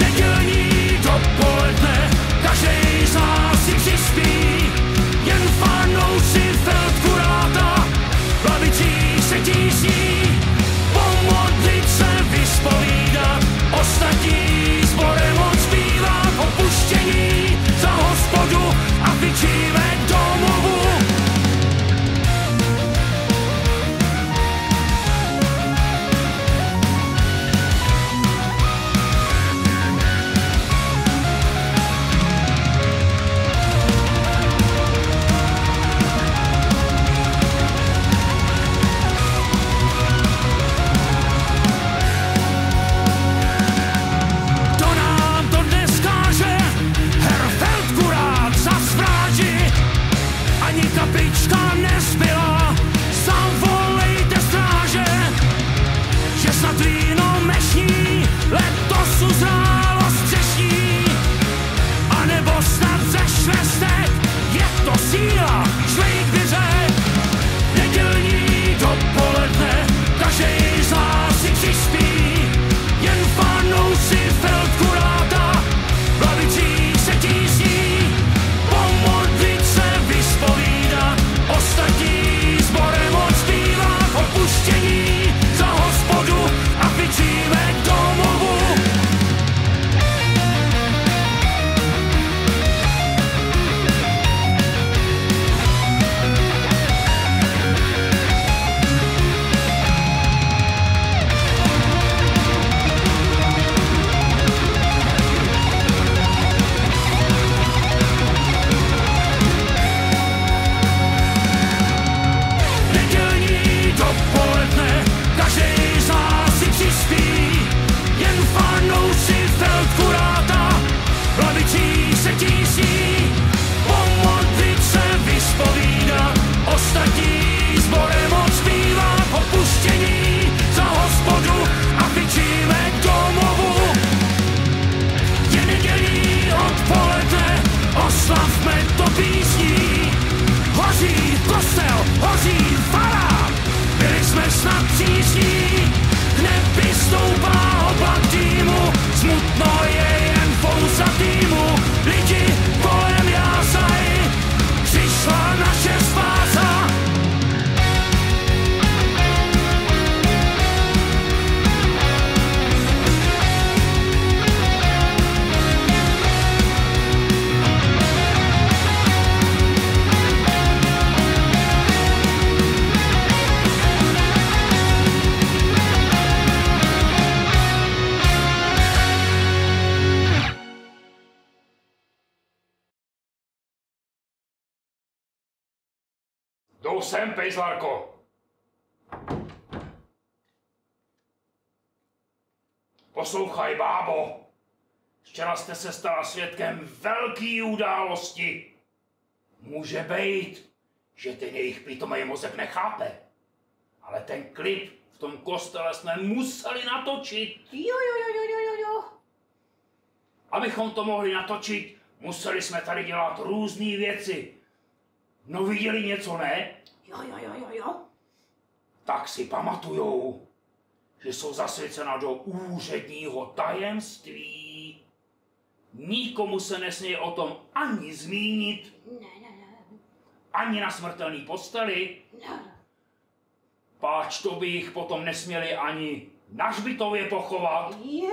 Nedělní dopoledne, každej z nás si přispí, jen fanoušci Feldkuráta v lavicích se tísní, pomodlit se, vyspovídat, ostatní sborem moc zpívat, opuštění za hospodu a vyčíme domovu. Kapička nezbyla, sám volejte stráže, že snad víno mešní, letos uzrálo střešní, anebo snad ze švestek, je to síla, švejk vyřek. Nedělní dopoledne, každej z nás si přispí, jen fanoušci Feldkuráta v lavicích se tísní, pomodlit se, vyspovídat, ostatní sborem moc zpívat, opuštění za hospodu a vyčíme domovu. Každej z nás si přispí, jen fanoušci Feldkuráta v lavicích se tísní, pomodlit se, vyspovídat, ostatní sborem moc zpívat, opuštění za hospodu a vyčíme domovu. Je nedělí odpoledne, oslavme to písní, hoří kostel, hoří fara, byli jsme snad přísní, nebi stoupá oblak týmu, smutno je jen fousatýmu, lidi kolem jásají, přišla naše spása. Jdou sem, pejzlarko. Poslouchaj, bábo. Včera jste se stala svědkem velký události. Může být, že ten jejich pitomej mozek nechápe. Ale ten klip v tom kostele jsme museli natočit. Jo. Abychom to mohli natočit, museli jsme tady dělat různé věci. No viděli něco, ne? Jo. Tak si pamatujou, že jsou zasvěcena do úředního tajemství. Nikomu se nesmí o tom ani zmínit. Ne. Ani na smrtelný posteli. Páč to by jich potom nesměli ani na hřbitově pochovat. Je.